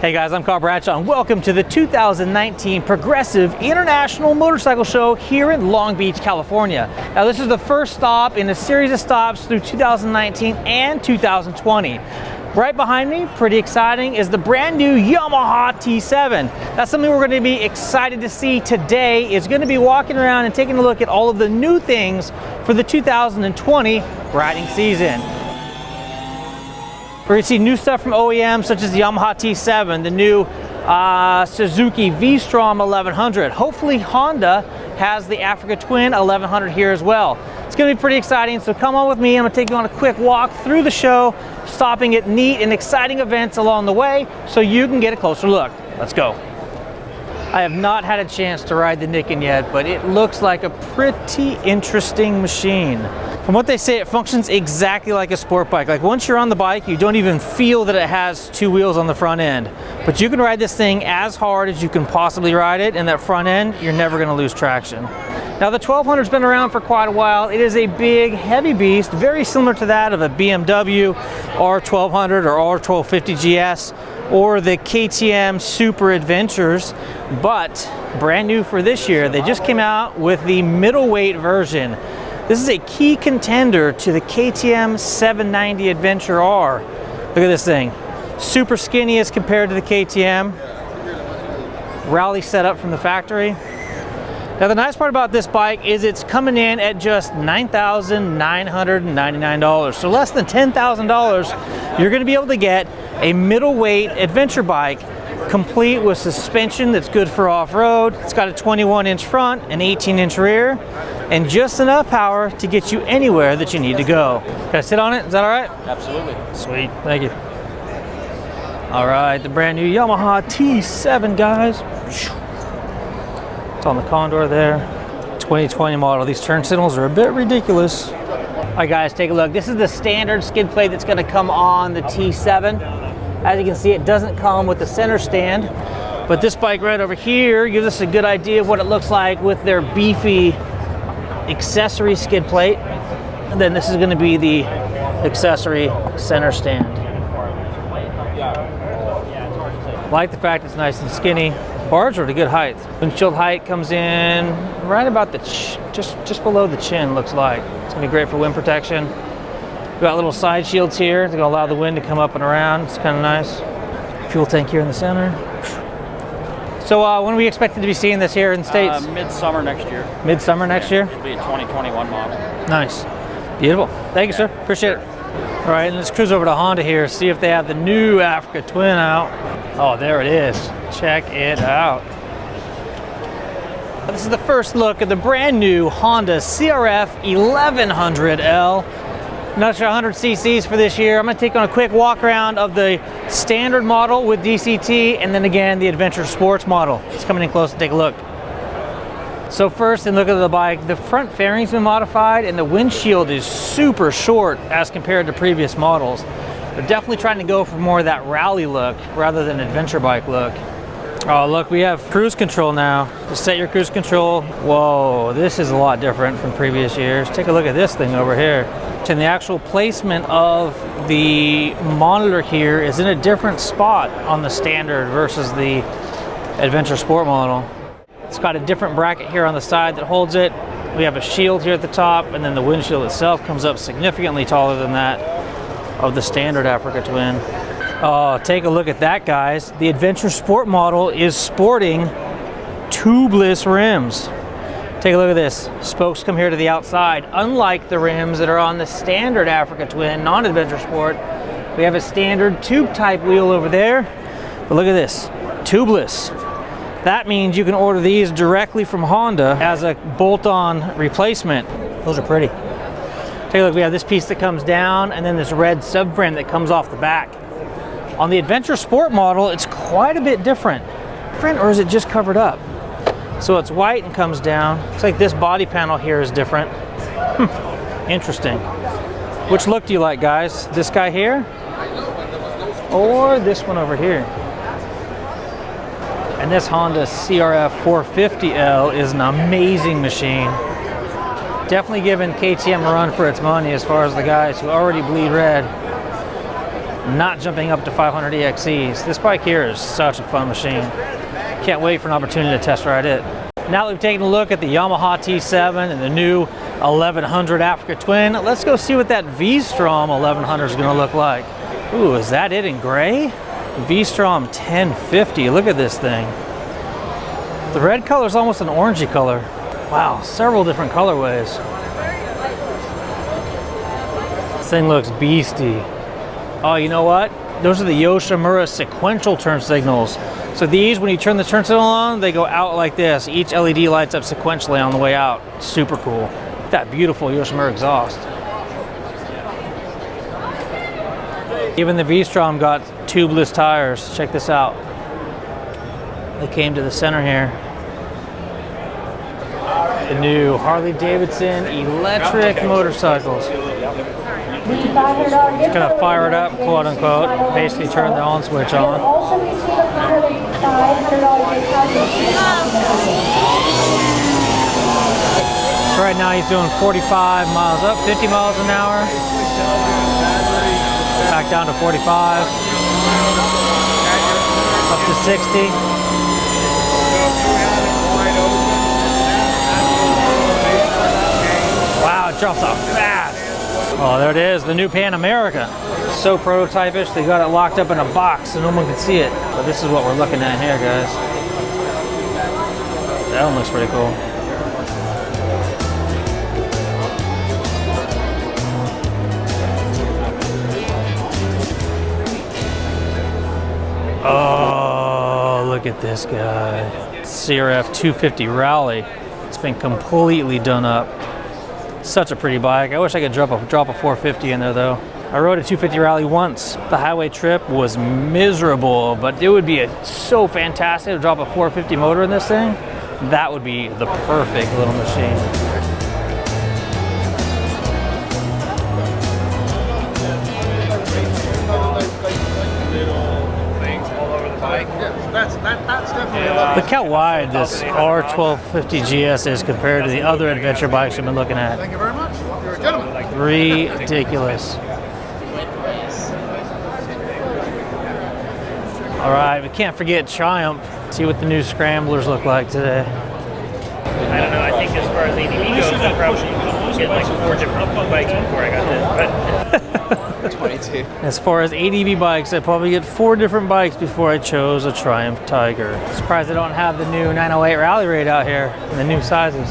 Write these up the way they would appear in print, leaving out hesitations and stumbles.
Hey guys, I'm Bradshaw and welcome to the 2019 Progressive International Motorcycle Show here in Long Beach, California. Now this is the first stop in a series of stops through 2019 and 2020. Right behind me, pretty exciting, is the brand new Yamaha T7. That's something we're going to be excited to see today. Is going to be walking around and taking a look at all of the new things for the 2020 riding season. We're going to see new stuff from OEMs such as the Yamaha T7, the new Suzuki V-Strom 1100. Hopefully Honda has the Africa Twin 1100 here as well. It's going to be pretty exciting, so come on with me. I'm going to take you on a quick walk through the show, stopping at neat and exciting events along the way so you can get a closer look. Let's go. I have not had a chance to ride the Niken yet, but it looks like a pretty interesting machine. From what they say, it functions exactly like a sport bike. Like once you're on the bike, you don't even feel that it has two wheels on the front end. But you can ride this thing as hard as you can possibly ride it, and that front end, you're never going to lose traction. Now the 1200's been around for quite a while. It is a big, heavy beast, very similar to that of a BMW R1200 or R1250 GS or the KTM Super Adventures, but brand new for this year, they just came out with the middleweight version. This is a key contender to the KTM 790 Adventure R. Look at this thing. Super skinny as compared to the KTM. Rally setup from the factory. Now the nice part about this bike is it's coming in at just $9,999. So less than $10,000, you're going to be able to get a middleweight adventure bike complete with suspension that's good for off-road. It's got a 21-inch front, an 18-inch rear, and just enough power to get you anywhere that you need to go. Can I sit on it? Is that all right? Absolutely. Sweet, thank you. All right, the brand new Yamaha T7, guys. It's on the Condor there. 2020 model. These turn signals are a bit ridiculous. All right, guys, take a look. This is the standard skid plate that's going to come on the T7. As you can see, it doesn't come with the center stand, but this bike right over here gives us a good idea of what it looks like with their beefy accessory skid plate. And then this is going to be the accessory center stand. I like the fact it's nice and skinny. Bars are at a good height. Windshield height comes in right about the just below the chin, looks like. It's gonna be great for wind protection. We've got little side shields here. They're gonna allow the wind to come up and around. It's kind of nice. Fuel tank here in the center. So when are we expected to be seeing this here in the States? Midsummer next year. Midsummer next year? It'll be a 2021 model. Nice. Beautiful. Thank you, sir. Appreciate it. All right, and let's cruise over to Honda here, see if they have the new Africa Twin out. Oh, there it is. Check it out. This is the first look at the brand new Honda CRF 1100L. Not sure 100 cc's for this year. I'm going to take on a quick walk around of the standard model with DCT and then again the Adventure Sports model. It's coming in close to take a look. So first, and look at the bike, the front fairing's been modified and the windshield is super short as compared to previous models. They're definitely trying to go for more of that rally look rather than adventure bike look. Oh look, we have cruise control now. Just set your cruise control. Whoa, this is a lot different from previous years. Take a look at this thing over here. And the actual placement of the monitor here is in a different spot on the standard versus the Adventure Sport model. It's got a different bracket here on the side that holds it. We have a shield here at the top, and then the windshield itself comes up significantly taller than that of the standard Africa Twin. Oh, take a look at that, guys. The Adventure Sport model is sporting tubeless rims. Take a look at this. Spokes come here to the outside. Unlike the rims that are on the standard Africa Twin, non-Adventure Sport, we have a standard tube type wheel over there. But look at this, tubeless. That means you can order these directly from Honda as a bolt-on replacement. Those are pretty. Take a look, we have this piece that comes down and then this red subframe that comes off the back. On the Adventure Sport model, it's quite a bit different. Or is it just covered up? So it's white and comes down. Looks like this body panel here is different. Interesting. Which look do you like, guys? This guy here? Or this one over here? And this Honda CRF 450L is an amazing machine. Definitely giving KTM a run for its money as far as the guys who already bleed red. not jumping up to 500 EXEs. This bike here is such a fun machine. Can't wait for an opportunity to test ride it. Now that we've taken a look at the Yamaha T7 and the new 1100 Africa Twin, let's go see what that V-Strom 1100 is going to look like. Ooh, is that it in gray? V-Strom 1050, look at this thing. The red color is almost an orangey color. Wow, several different colorways. This thing looks beastie. Oh, you know what? Those are the Yoshimura sequential turn signals. So these, when you turn the turn signal on, they go out like this. Each LED lights up sequentially on the way out. Super cool. That beautiful Yoshimura exhaust. Even the V-Strom got tubeless tires. Check this out. They came to the center here. The new Harley-Davidson electric motorcycles. Just gonna fire it up, quote unquote. Basically turn the on switch on. So right now he's doing 45 miles up, 50 miles an hour. Back down to 45. Up to 60. Wow, it drops off fast. Oh, there it is, the new Pan America. So prototypish, they got it locked up in a box so no one can see it. But this is what we're looking at here, guys. That one looks pretty cool. Oh, look at this guy. CRF 250 Rally. It's been completely done up. Such a pretty bike. I wish I could drop a 450 in there though. I rode a 250 Rally once. The highway trip was miserable, but it would be so fantastic to drop a 450 motor in this thing. That would be the perfect little machine. That's definitely a lot. Look how wide this R1250 GS is compared to the other adventure bikes I've been looking at. Thank you very much. You're a gentleman. Ridiculous. All right, we can't forget Triumph. See what the new scramblers look like today. I don't know, I think as far as ADV goes, I probably get like 4 different bikes before I got there. But 22. As far as ADV bikes, I probably get 4 different bikes before I chose a Triumph Tiger. Surprised I don't have the new 908 Rally Raid out here in the new sizes.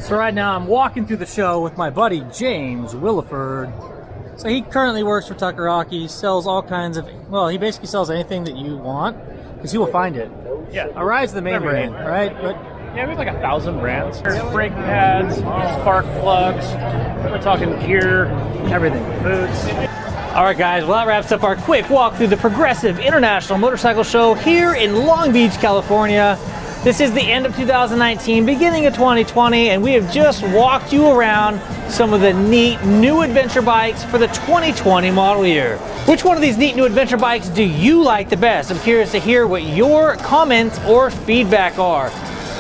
So right now I'm walking through the show with my buddy James Williford. So he currently works for Takaraki, sells all kinds of, well, he basically sells anything that you want, because he will find it. yeah, A ride's the main Everything. brand, right? But yeah, we have like 1,000 brands. There's brake pads, spark plugs, we're talking gear, everything. boots. All right, guys, well, that wraps up our quick walk through the Progressive International Motorcycle Show here in Long Beach, California. This is the end of 2019, beginning of 2020, and we have just walked you around some of the neat new adventure bikes for the 2020 model year. Which one of these neat new adventure bikes do you like the best? I'm curious to hear what your comments or feedback are.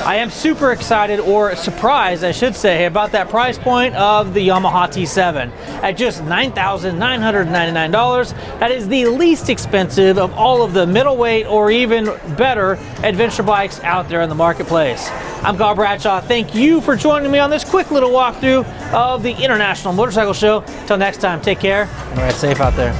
I am super excited, or surprised I should say, about that price point of the Yamaha T7 at just $9,999. That is the least expensive of all of the middleweight or even better adventure bikes out there in the marketplace. I'm Bradshaw. Thank you for joining me on this quick little walkthrough of the International Motorcycle Show. Till next time, take care and ride safe out there.